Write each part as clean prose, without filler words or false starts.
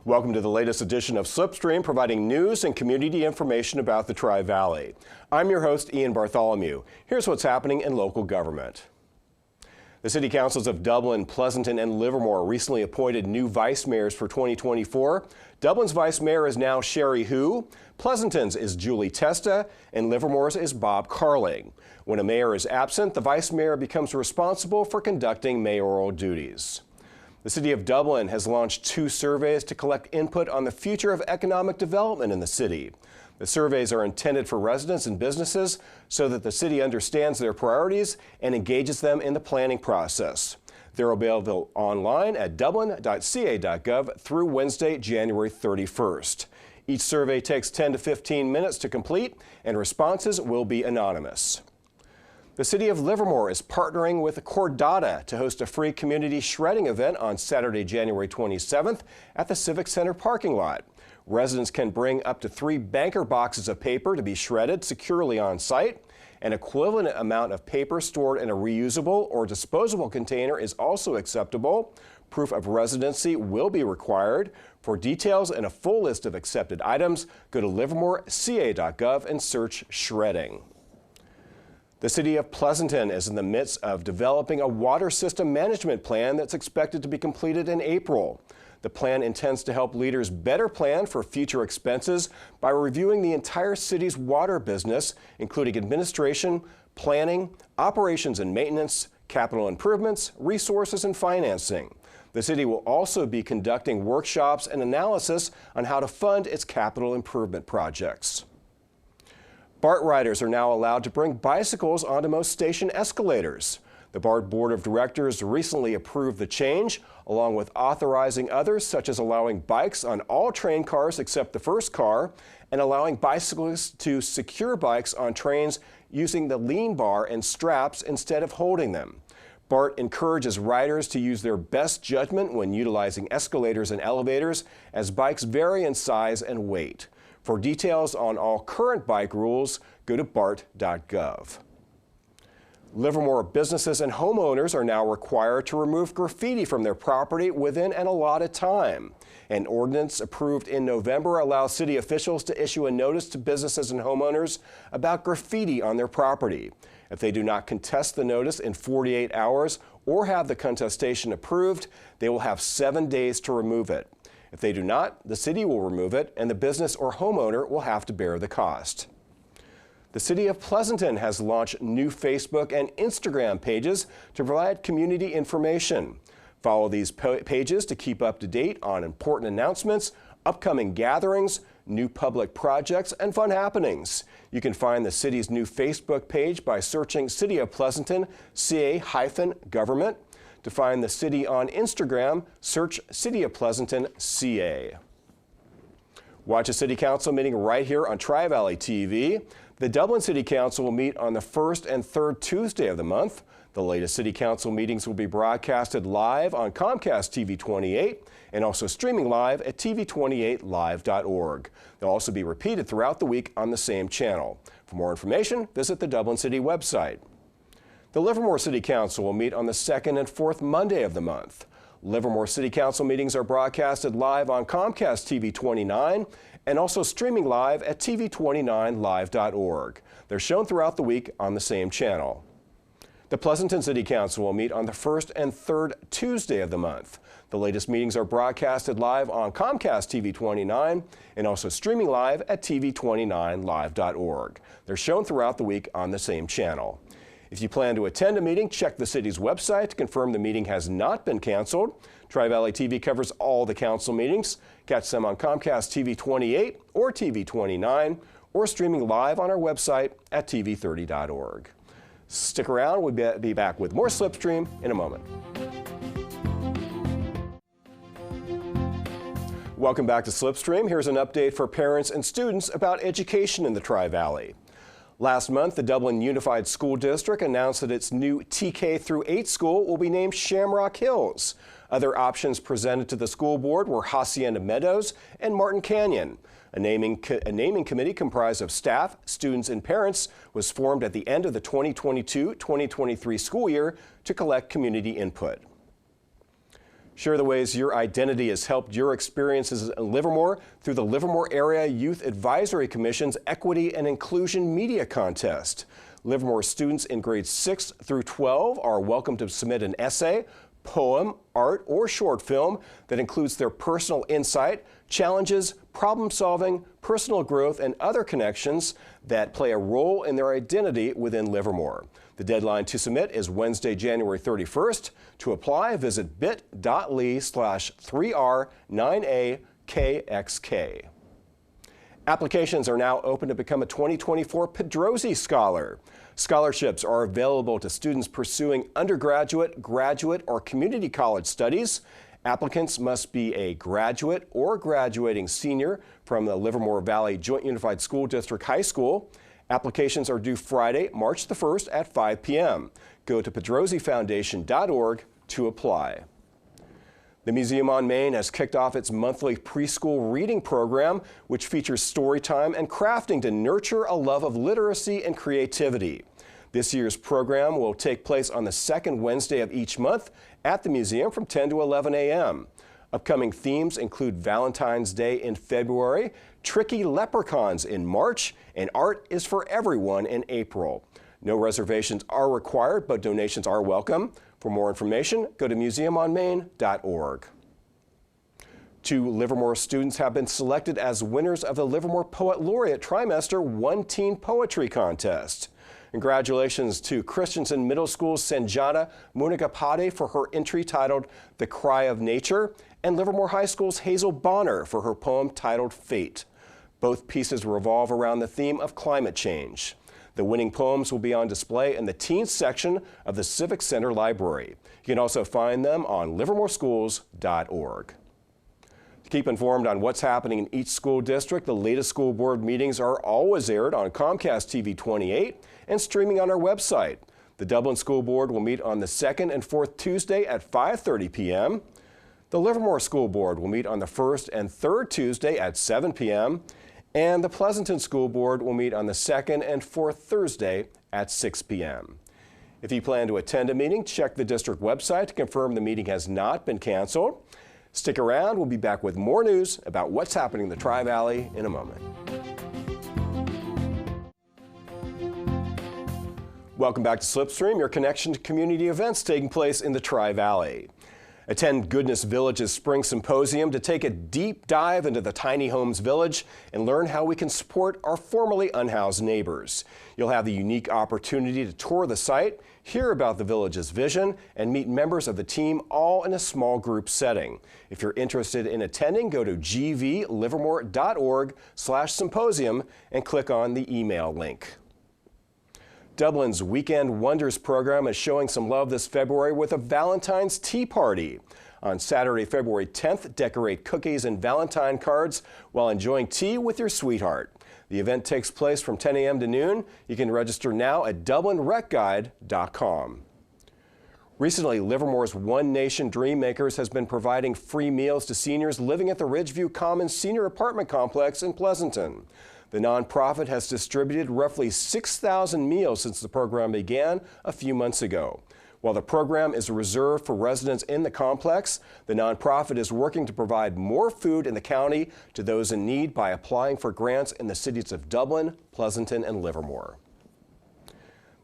Welcome to the latest edition of Slipstream, providing news and community information about the Tri-Valley. I'm your host, Ian Bartholomew. Here's what's happening in local government. The city councils of Dublin, Pleasanton, and Livermore recently appointed new vice mayors for 2024. Dublin's vice mayor is now Sherry Hu, Pleasanton's is Julie Testa, and Livermore's is Bob Carling. When a mayor is absent, the vice mayor becomes responsible for conducting mayoral duties. The City of Dublin has launched 2 surveys to collect input on the future of economic development in the city. The surveys are intended for residents and businesses so that the city understands their priorities and engages them in the planning process. They're available online at dublin.ca.gov through Wednesday, January 31st. Each survey takes 10 to 15 minutes to complete, and responses will be anonymous. The City of Livermore is partnering with Cordata to host a free community shredding event on Saturday, January 27th at the Civic Center parking lot. Residents can bring up to 3 banker boxes of paper to be shredded securely on site. An equivalent amount of paper stored in a reusable or disposable container is also acceptable. Proof of residency will be required. For details and a full list of accepted items, go to livermoreca.gov and search shredding. The City of Pleasanton is in the midst of developing a water system management plan that's expected to be completed in April. The plan intends to help leaders better plan for future expenses by reviewing the entire city's water business, including administration, planning, operations and maintenance, capital improvements, resources, and financing. The city will also be conducting workshops and analysis on how to fund its capital improvement projects. BART riders are now allowed to bring bicycles onto most station escalators. The BART Board of Directors recently approved the change, along with authorizing others, such as allowing bikes on all train cars except the first car, and allowing bicyclists to secure bikes on trains using the lean bar and straps instead of holding them. BART encourages riders to use their best judgment when utilizing escalators and elevators, as bikes vary in size and weight. For details on all current bike rules, go to bart.gov. Livermore businesses and homeowners are now required to remove graffiti from their property within an allotted time. An ordinance approved in November allows city officials to issue a notice to businesses and homeowners about graffiti on their property. If they do not contest the notice in 48 hours or have the contestation approved, they will have 7 days to remove it. If they do not, the city will remove it, and the business or homeowner will have to bear the cost. The City of Pleasanton has launched new Facebook and Instagram pages to provide community information. Follow these pages to keep up to date on important announcements, upcoming gatherings, new public projects, and fun happenings. You can find the city's new Facebook page by searching City of Pleasanton CA-government. To find the city on Instagram, search City of Pleasanton CA. Watch a City Council meeting right here on Tri-Valley TV. The Dublin City Council will meet on the 1st and 3rd Tuesday of the month. The latest City Council meetings will be broadcasted live on Comcast TV 28 and also streaming live at tv28live.org. They'll also be repeated throughout the week on the same channel. For more information, visit the Dublin City website. The Livermore City Council will meet on the 2nd and 4th Monday of the month. Livermore City Council meetings are broadcasted live on Comcast TV 29 and also streaming live at tv29live.org. They're shown throughout the week on the same channel. The Pleasanton City Council will meet on the 1st and 3rd Tuesday of the month. The latest meetings are broadcasted live on Comcast TV 29 and also streaming live at tv29live.org. They're shown throughout the week on the same channel. If you plan to attend a meeting, check the city's website to confirm the meeting has not been canceled. Tri-Valley TV covers all the council meetings. Catch them on Comcast TV 28 or TV 29 or streaming live on our website at tv30.org. Stick around, we'll be back with more Slipstream in a moment. Welcome back to Slipstream. Here's an update for parents and students about education in the Tri-Valley. Last month, the Dublin Unified School District announced that its new TK through 8 school will be named Shamrock Hills. Other options presented to the school board were Hacienda Meadows and Martin Canyon. A naming committee comprised of staff, students, and parents was formed at the end of the 2022-2023 school year to collect community input. Share the ways your identity has helped your experiences in Livermore through the Livermore Area Youth Advisory Commission's Equity and Inclusion Media Contest. Livermore students in grades 6 through 12 are welcome to submit an essay, poem, art, or short film that includes their personal insight, challenges, problem solving, personal growth, and other connections that play a role in their identity within Livermore. The deadline to submit is Wednesday, January 31st. To apply, visit bit.ly/3R9AKXK. Applications are now open to become a 2024 Pedrosi Scholar. Scholarships are available to students pursuing undergraduate, graduate, or community college studies. Applicants must be a graduate or graduating senior from the Livermore Valley Joint Unified School District High School. Applications are due Friday, March the 1st at 5 p.m. Go to pedrosifoundation.org to apply. The Museum on Main has kicked off its monthly preschool reading program, which features story time and crafting to nurture a love of literacy and creativity. This year's program will take place on the second Wednesday of each month at the museum from 10 to 11 a.m. Upcoming themes include Valentine's Day in February, tricky leprechauns in March, and art is for everyone in April. No reservations are required, but donations are welcome. For more information, go to museumonmain.org. 2 Livermore students have been selected as winners of the Livermore Poet Laureate Trimester One Teen Poetry Contest. Congratulations to Christensen Middle School's Sanjana Munigapade for her entry titled The Cry of Nature, and Livermore High School's Hazel Bonner for her poem titled Fate. Both pieces revolve around the theme of climate change. The winning poems will be on display in the Teens section of the Civic Center Library. You can also find them on livermoreschools.org. To keep informed on what's happening in each school district, the latest school board meetings are always aired on Comcast TV 28 and streaming on our website. The Dublin School Board will meet on the second and fourth Tuesday at 5:30 p.m. The Livermore School Board will meet on the first and third Tuesday at 7 p.m. And the Pleasanton School Board will meet on the second and fourth Thursday at 6 p.m. If you plan to attend a meeting, check the district website to confirm the meeting has not been canceled. Stick around. We'll be back with more news about what's happening in the Tri-Valley in a moment. Welcome back to Slipstream, your connection to community events taking place in the Tri-Valley. Attend Goodness Village's Spring Symposium to take a deep dive into the tiny homes village and learn how we can support our formerly unhoused neighbors. You'll have the unique opportunity to tour the site, hear about the village's vision, and meet members of the team all in a small group setting. If you're interested in attending, go to gvlivermore.org/symposium and click on the email link. Dublin's Weekend Wonders program is showing some love this February with a Valentine's Tea Party. On Saturday, February 10th, decorate cookies and Valentine cards while enjoying tea with your sweetheart. The event takes place from 10 a.m. to noon. You can register now at DublinRecGuide.com. Recently, Livermore's One Nation Dream Makers has been providing free meals to seniors living at the Ridgeview Commons Senior Apartment Complex in Pleasanton. The nonprofit has distributed roughly 6,000 meals since the program began a few months ago. While the program is reserved for residents in the complex, the nonprofit is working to provide more food in the county to those in need by applying for grants in the cities of Dublin, Pleasanton, and Livermore.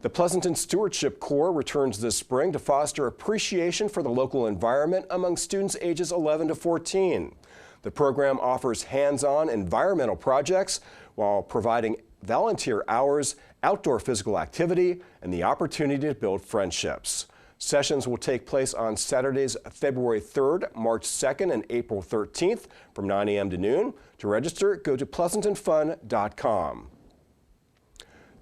The Pleasanton Stewardship Corps returns this spring to foster appreciation for the local environment among students ages 11 to 14. The program offers hands-on environmental projects while providing volunteer hours, outdoor physical activity, and the opportunity to build friendships. Sessions will take place on Saturdays, February 3rd, March 2nd, and April 13th from 9 a.m. to noon. To register, go to pleasantonfun.com.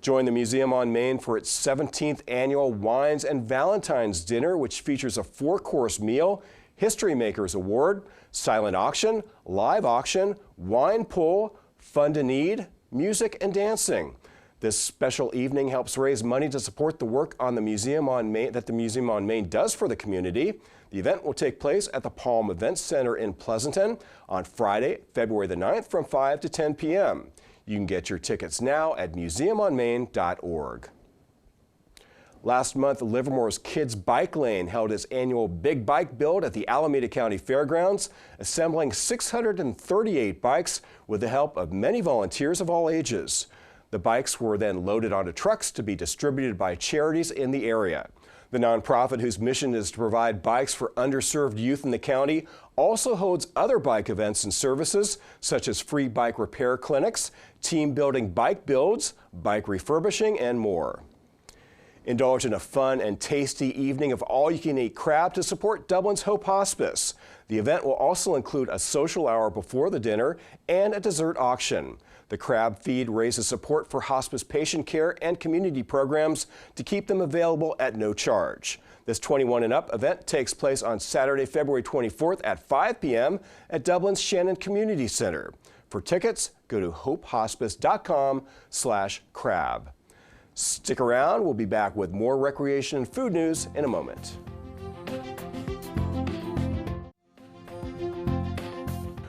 Join the Museum on Main for its 17th annual Wines and Valentine's Dinner, which features a 4-course meal, History Makers Award, silent auction, live auction, wine pull, fun to need, music, and dancing. This special evening helps raise money to support the work on the Museum on Main that the Museum on Main does for the community. The event will take place at the Palm Events Center in Pleasanton on Friday, February the 9th from 5 to 10 p.m. You can get your tickets now at museumonmain.org. Last month, Livermore's Kids Bike Lane held its annual Big Bike Build at the Alameda County Fairgrounds, assembling 638 bikes with the help of many volunteers of all ages. The bikes were then loaded onto trucks to be distributed by charities in the area. The nonprofit, whose mission is to provide bikes for underserved youth in the county, also holds other bike events and services such as free bike repair clinics, team building bike builds, bike refurbishing, and more. Indulge in a fun and tasty evening of all-you-can-eat crab to support Dublin's Hope Hospice. The event will also include a social hour before the dinner and a dessert auction. The crab feed raises support for hospice patient care and community programs to keep them available at no charge. This 21 and up event takes place on Saturday, February 24th at 5 p.m. at Dublin's Shannon Community Center. For tickets, go to hopehospice.com/crab. Stick around. We'll be back with more recreation and food news in a moment.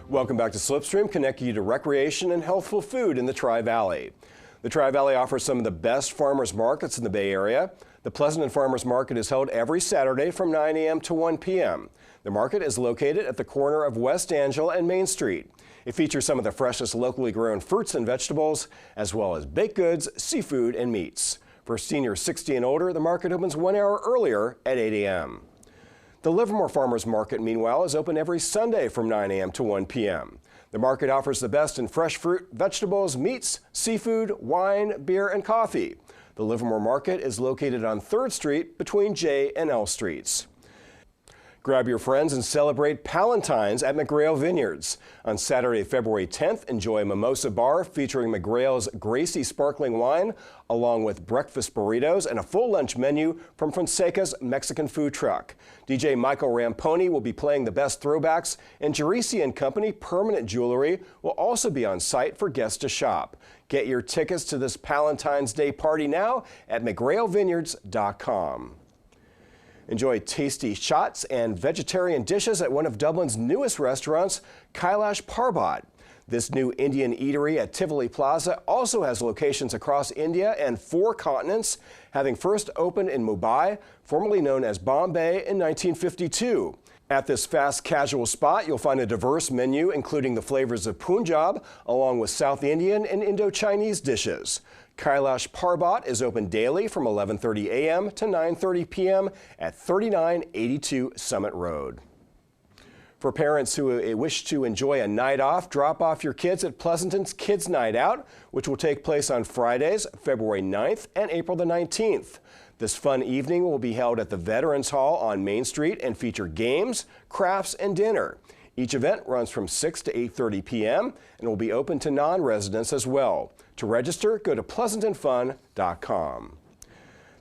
Welcome back to Slipstream, connecting you to recreation and healthful food in the Tri-Valley. The Tri-Valley offers some of the best farmers markets in the Bay Area. The Pleasanton Farmers Market is held every Saturday from 9 a.m. to 1 p.m. The market is located at the corner of West Angela and Main Street. It features some of the freshest locally grown fruits and vegetables, as well as baked goods, seafood, and meats. For seniors 60 and older, the market opens 1 hour earlier at 8 a.m. The Livermore Farmers Market, meanwhile, is open every Sunday from 9 a.m. to 1 p.m. The market offers the best in fresh fruit, vegetables, meats, seafood, wine, beer, and coffee. The Livermore Market is located on 3rd Street between J and L Streets. Grab your friends and celebrate Palentine's at McGrail Vineyards. On Saturday, February 10th, enjoy a mimosa bar featuring McGrail's Gracie sparkling wine, along with breakfast burritos and a full lunch menu from Fonseca's Mexican food truck. DJ Michael Ramponi will be playing the best throwbacks, and Gerisi & Company Permanent Jewelry will also be on site for guests to shop. Get your tickets to this Palentine's Day party now at mcgrailvineyards.com. Enjoy tasty shots and vegetarian dishes at one of Dublin's newest restaurants, Kailash Parbat. This new Indian eatery at Tivoli Plaza also has locations across India and 4 continents, having first opened in Mumbai, formerly known as Bombay, in 1952. At this fast casual spot, you'll find a diverse menu including the flavors of Punjab, along with South Indian and Indo-Chinese dishes. Kailash Parbat is open daily from 11:30 a.m. to 9:30 p.m. at 3982 Summit Road. For parents who wish to enjoy a night off, drop off your kids at Pleasanton's Kids Night Out, which will take place on Fridays, February 9th and April the 19th. This fun evening will be held at the Veterans Hall on Main Street and feature games, crafts, and dinner. Each event runs from 6 to 8:30 p.m. and will be open to non-residents as well. To register, go to pleasantonfun.com.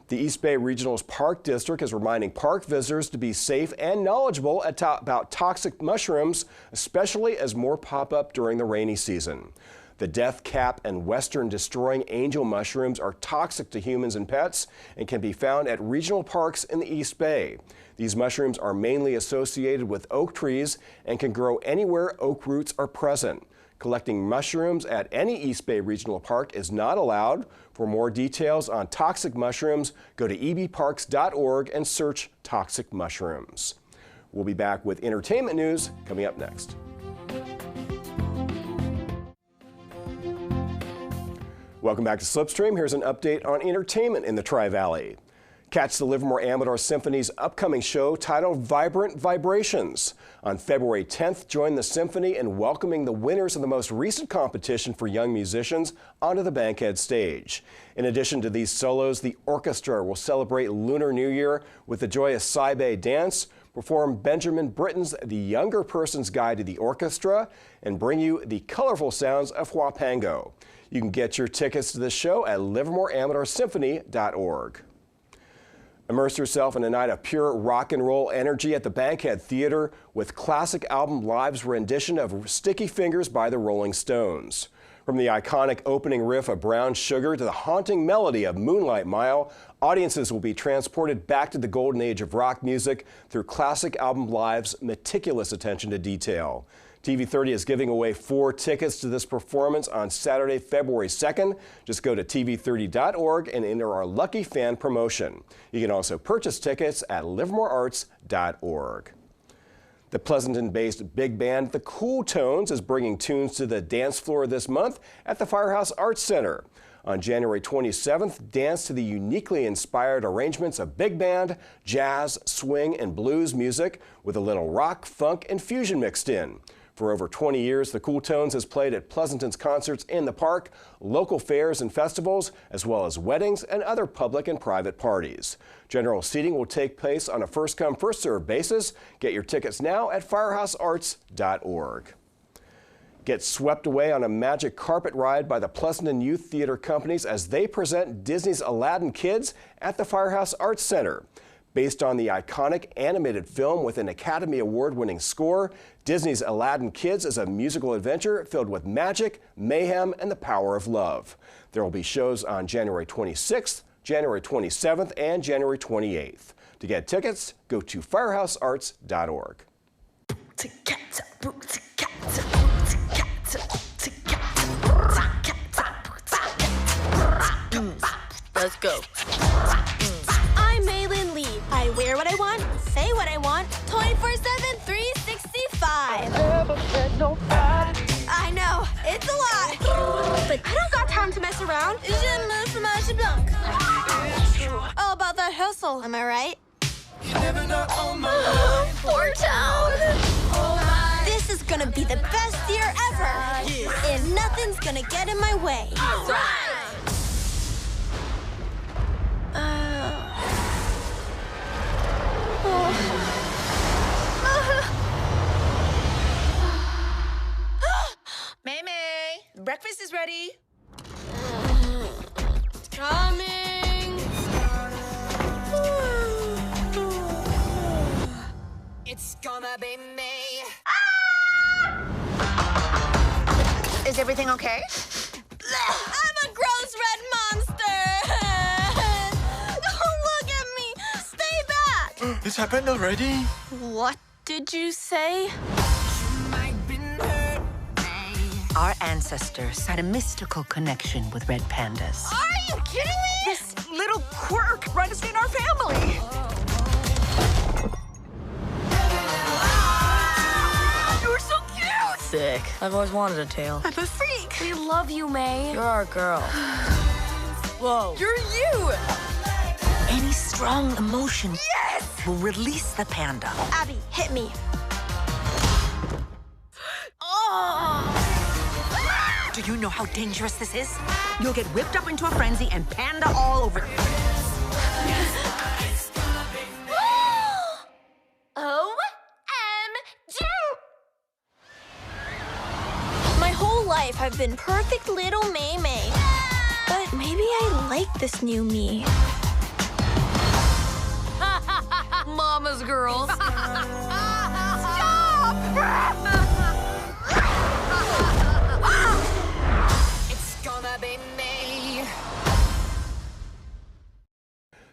The East Bay Regional's Park District is reminding park visitors to be safe and knowledgeable about toxic mushrooms, especially as more pop up during the rainy season. The death cap and western destroying angel mushrooms are toxic to humans and pets and can be found at regional parks in the East Bay. These mushrooms are mainly associated with oak trees and can grow anywhere oak roots are present. Collecting mushrooms at any East Bay Regional Park is not allowed. For more details on toxic mushrooms, go to ebparks.org and search toxic mushrooms. We'll be back with entertainment news coming up next. Welcome back to Slipstream. Here's an update on entertainment in the Tri-Valley. Catch the Livermore Amador Symphony's upcoming show titled Vibrant Vibrations. On February 10th, join the symphony in welcoming the winners of the most recent competition for young musicians onto the Bankhead stage. In addition to these solos, the orchestra will celebrate Lunar New Year with the joyous Saibai dance, perform Benjamin Britten's The Younger Person's Guide to the Orchestra, and bring you the colorful sounds of Huapango. You can get your tickets to the show at livermoreamadorsymphony.org. Immerse yourself in a night of pure rock and roll energy at the Bankhead Theater with classic album Live's rendition of Sticky Fingers by the Rolling Stones. From the iconic opening riff of Brown Sugar to the haunting melody of Moonlight Mile, audiences will be transported back to the golden age of rock music through classic album Live's meticulous attention to detail. TV30 is giving away 4 tickets to this performance on Saturday, February 2nd. Just go to tv30.org and enter our Lucky Fan promotion. You can also purchase tickets at livermorearts.org. The Pleasanton-based big band The Cool Tones is bringing tunes to the dance floor this month at the Firehouse Arts Center. On January 27th, dance to the uniquely inspired arrangements of big band, jazz, swing, and blues music with a little rock, funk, and fusion mixed in. For over 20 years, The Cool Tones has played at Pleasanton's concerts in the park, local fairs and festivals, as well as weddings and other public and private parties. General seating will take place on a first-come, first-served basis. Get your tickets now at firehousearts.org. Get swept away on a magic carpet ride by the Pleasanton Youth Theater Companies as they present Disney's Aladdin Kids at the Firehouse Arts Center. Based on the iconic animated film with an Academy Award-winning score, Disney's Aladdin Kids is a musical adventure filled with magic, mayhem, and the power of love. There will be shows on January 26th, January 27th, and January 28th. To get tickets, go to firehousearts.org. Let's go. I wear what I want, say what I want, 24/7, 365. I know, it's a lot. But I don't got time to mess around. All about that hustle, am I right? Poor town. This is gonna be the best year ever. And nothing's gonna get in my way. May, breakfast is ready. It's coming. It's gonna be me. Is everything okay? I'm a gross red monster. Don't look at me. Stay back. This happened already? What did you say? Our ancestors had a mystical connection with red pandas. Are you kidding me? This little quirk runs in our family. You're so cute. Sick. I've always wanted a tail. I'm a freak. We love you, May. You're our girl. Whoa. You're you. Any strong emotion Yes. will release the panda. Abby, hit me. Do you know how dangerous this is? You'll get whipped up into a frenzy and panda all over. OMG! My whole life I've been perfect little May May. But maybe I like this new me. Mama's girls.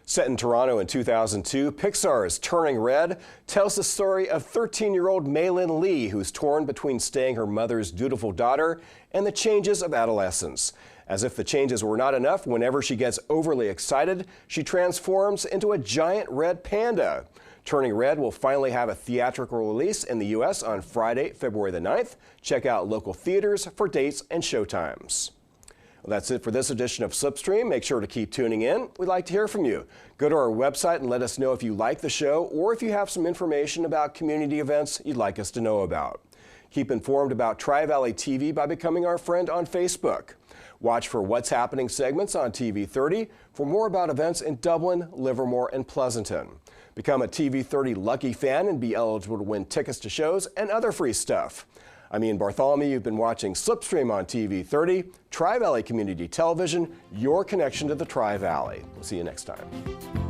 Set in Toronto in 2002, Pixar's Turning Red tells the story of 13-year-old Maylin Lee, who's torn between staying her mother's dutiful daughter and the changes of adolescence. As if the changes were not enough, whenever she gets overly excited, she transforms into a giant red panda. Turning Red will finally have a theatrical release in the U.S. on Friday, February the 9th. Check out local theaters for dates and showtimes. Well, that's it for this edition of Slipstream. Make sure to keep tuning in. We'd like to hear from you. Go to our website and let us know if you like the show or if you have some information about community events you'd like us to know about. Keep informed about Tri-Valley TV by becoming our friend on Facebook. Watch for What's Happening segments on TV30 for more about events in Dublin, Livermore, and Pleasanton. Become a TV30 Lucky Fan and be eligible to win tickets to shows and other free stuff. I'm Ian Bartholomew. You've been watching Slipstream on TV30, Tri-Valley Community Television, your connection to the Tri-Valley. We'll see you next time.